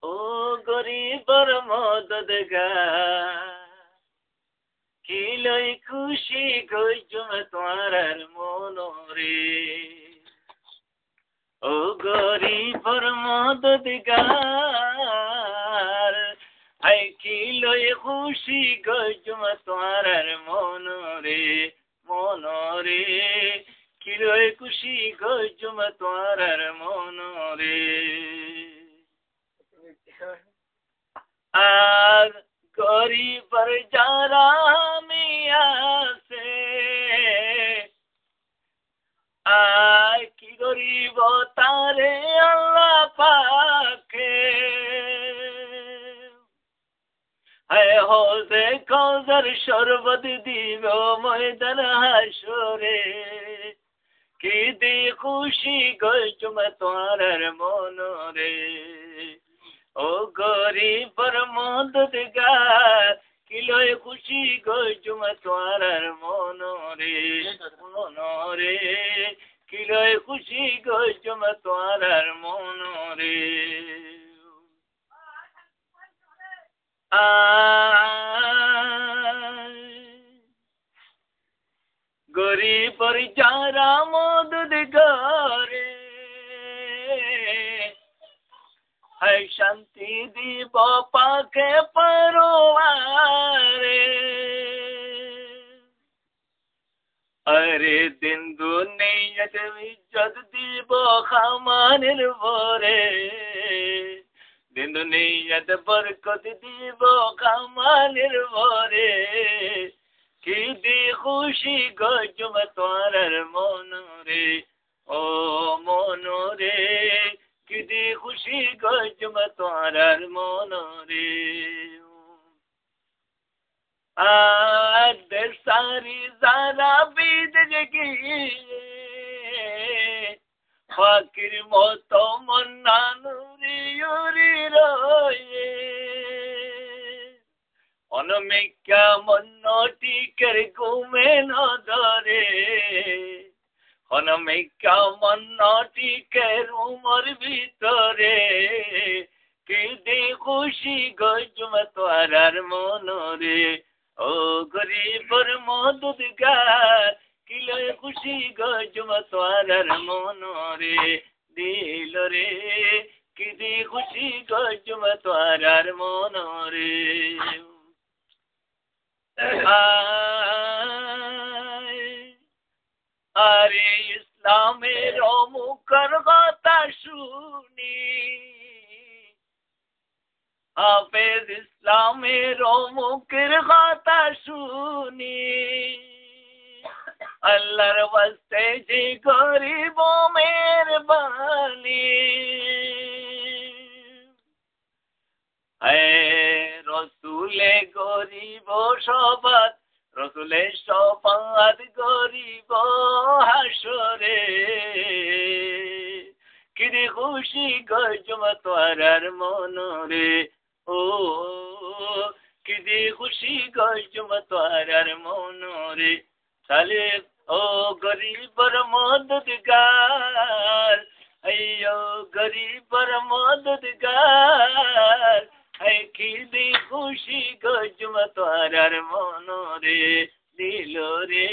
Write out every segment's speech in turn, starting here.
ও গরিবর মদদগার কি লই খুশি গজুম তোমার মনরে ও গরিবর মদদগার আই কি লই খুশি গজুম তোমার মনরে মনরে কি লই খুশি গজুম তোমার মনরে আর গরিবর যারা মিয়াছে আর কি গরিব তারে আল্লাহ পাকে হায় হোসে কৌজর শরবত দিব ময়দান হাসরে কি দি খুশি গজুম তোমার মনরে ও গরিবর মদদগার কি লয় খুশি গজুম তোমার মনরে মনরে কি লয় খুশি গজুম তোমার মনরে গরিবর যারা মদদগারে হায় শান্তি দিব পাকে পরোয়ারে আরে দিন দুনিয়াত ইজ্জত দিব খামানের ভরে দিন দুনিয়াত বরকত দিব খামানের ভরে কি দি খুশি গজুম তোমার মনরে ও মনরে কি দি খুশি গজুম তোমার মনরে আদের সারি যারা বিদ গিয়ে ফকির মতো মন্নানুরি উরি রয়ে অনমিকা মন্নটিকের ঘুমে নদরে অনমিকা মন্নটিকের উমর ভিতরে কি দি খুশি গজুম তোমার মনরে ও গরিবর মদদগার কি লয় খুশি গজুম তোমার মনরে দিল রে কি দি খুশি গজুম তোমার মনরে আরে ইসলামের মুখর কথা শুনি হাফেজ ইসলামের মুখের কথা শুনি আল্লাহর ওয়াস্তে যে গরিব মেহরবানি রসুলে গরিব সবাত রসুলে সবাত গরিব হাসরে কিরে খুশি গজুম তোমার মনরে ও কিরে খুশি গজুম তোমার মনরে তাহলে ও গরিবর মদদগার আইয়ো গরিবর মদদগার আই কি দি খুশি গজুম তোমার মনরে দিল রে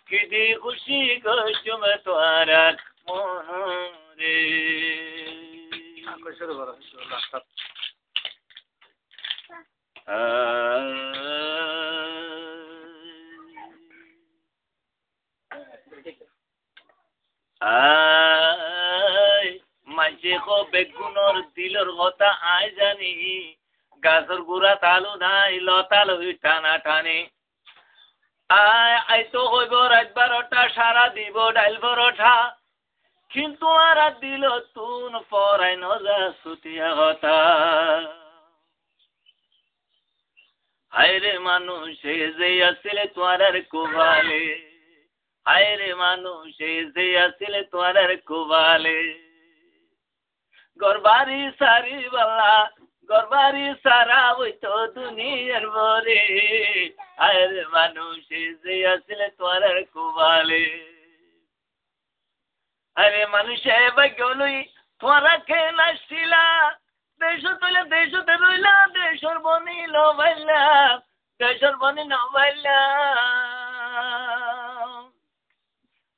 কি দি খুশি গজুম তোমার মনরে শুরু করো মাঝে বেগুনর দিলর কথা আয় জানি গাছর গুড়া তালু নাই লতাল হই টানা টানে আয় তো হইব রাত 12টা সারা দিব ডাইল পরোঠা কিন্তু আর দিল তুন পরাই নজা সুতিয়া কথা হায়রে মানুষে যে আসলে তোয়ার কোবালে হায়রে মানুষে যে আসলে তোয়ার কোবালে গরবারি সারি বালা গরবারি সারা ওই তো দুনিয়ার ভরে হায়রে মানুষে যে আসলে তোয়ার কোবালে আরে মানুষে ভাগ্যলই তোরা খেলা শিলা দেশ তুলে দেশতে রইলা দেশর বনি নবাইলা দেশর বনি নবাইলা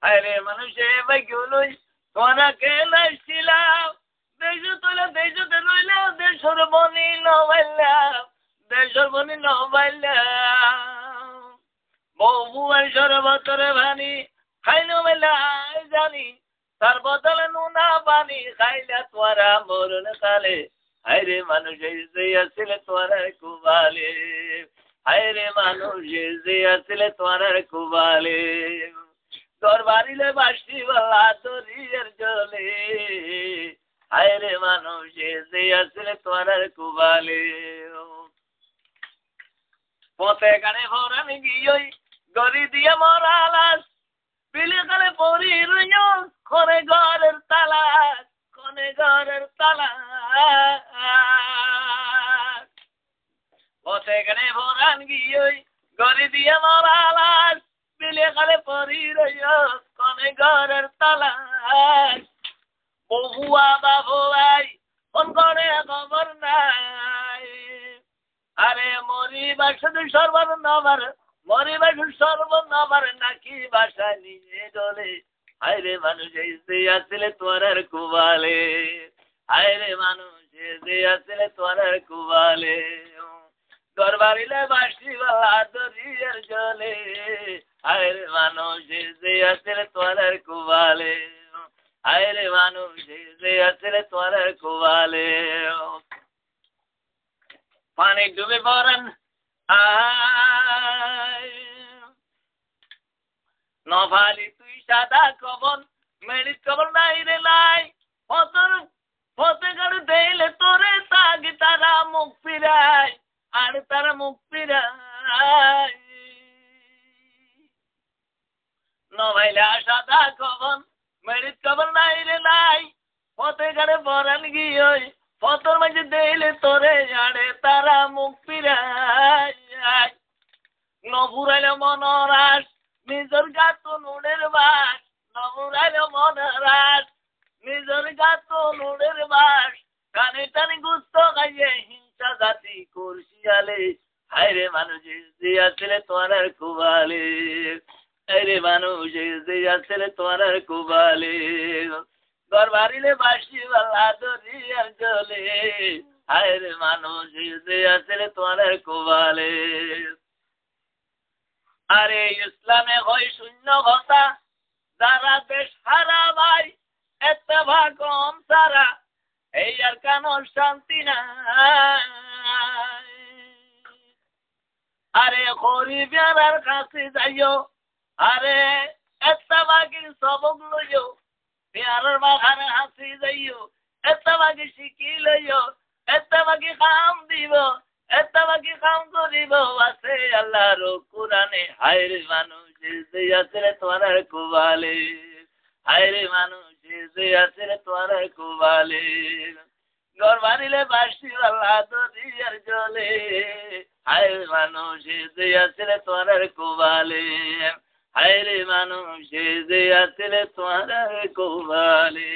আরে মানুষে ভাই গেলই তোরা খেলা শিলা দেশ তুলে দেশতে রইলা দেশর বনি নবাইলা দেশর বনি নবাইলা বহু সর্বতরে ভানি খাইল মেলা জানি তার বদলে নুনা পানি খাইলা তোরা মরণ কালে হায়রে মানুষ যে আসলে তোরা কুবালে হায়রে মানুষ যে আসলে তোরা কুবালে তোর বাড়িলে বাসি বলা দরিয়ার জলে হায়রে মানুষ যে আসলে তোরা কুবালে পথে কানে ভরানি গিয়ে গরি দিয়ে মরালাস পিলে কালে পরি রইও কোনে ঘরের তালা কোনে ঘরের তালা পথে কানে ভরান গিয়ে গরি দিয়ে মরালাস পিলে কালে পরি রইও কোনে ঘরের তালা বহুয়া বাবু ভাই কোন করে খবর নাই আরে মরিবার শুধু সর্বনবার মরিবার শুধু সর্বনবার নাকি বাসা নিয়ে চলে হায়রে মানুষ যে আসলে তোরার কুবালে হায়রে মানুষ যে আসলে তোরার কুবালে দরবারিলে বাসি বালা দরিয়ার জলে হায়রে মানুষ যে আসলে তোরার কুবালে হায়রে মানুষ যে আসলে তোরার কুবালে পানি ডুবে পড়েন নভালি তুই সাদা কবন মেরিট কবর নাই রে নাই ফতে গাড়ি দেইলে তোরে তাগি তারা মুখ ফিরাই আর তারা মুখ ফিরাই নভাইলা সাদা কবন মেরিট কবর নাই রে নাই ফতে গাড়ি পড়েন গিয়ে ফতর মাঝে দেইলে তোরে আড়ে তারা মুখ ফিরাই নভুরাইল মনরাস নিজর গাতো নুড়ের বাস নভুরাইল মনরাস নিজর গাতো নুড়ের বাস কানে টানি গুস্ত খাইয়ে হিংসা জাতি করশিয়ালে হায়রে মানুষ যে আসলে তোরার কুবালে হায়রে মানুষ যে আসলে তোরার কুবালে দরবারিলে বাসি বালা দরিয়ার জলে হায়রে মানুষ যে আসলে তোরার কুবালে আরে ইসলামে হয় শূন্য কথা যারা দেশ হারা ভাই এত ভাগম সারা এই আর কেন শান্তি নাই আরে গরিবের কাছে যাইও আরে এত ভাগের সবক লইও পেয়ারের বাগানে হাসি যাইও এত ভাগে শিখি লইও এত ভাগে কাম দিব এত ভাগে কাম করিব আছে আল্লাহর কোরআনে হায়রে মানুষ যে আসলে তোরার কুবালে হায়রে মানুষ যে আসলে তোরার কুবালে ঘর বাড়িলে বাসি আল্লাহ দরিয়ার জলে হায়রে মানুষ যে আসলে তোরার কুবালে হায়রে মানুষ যে আসলে তোরার কুবালে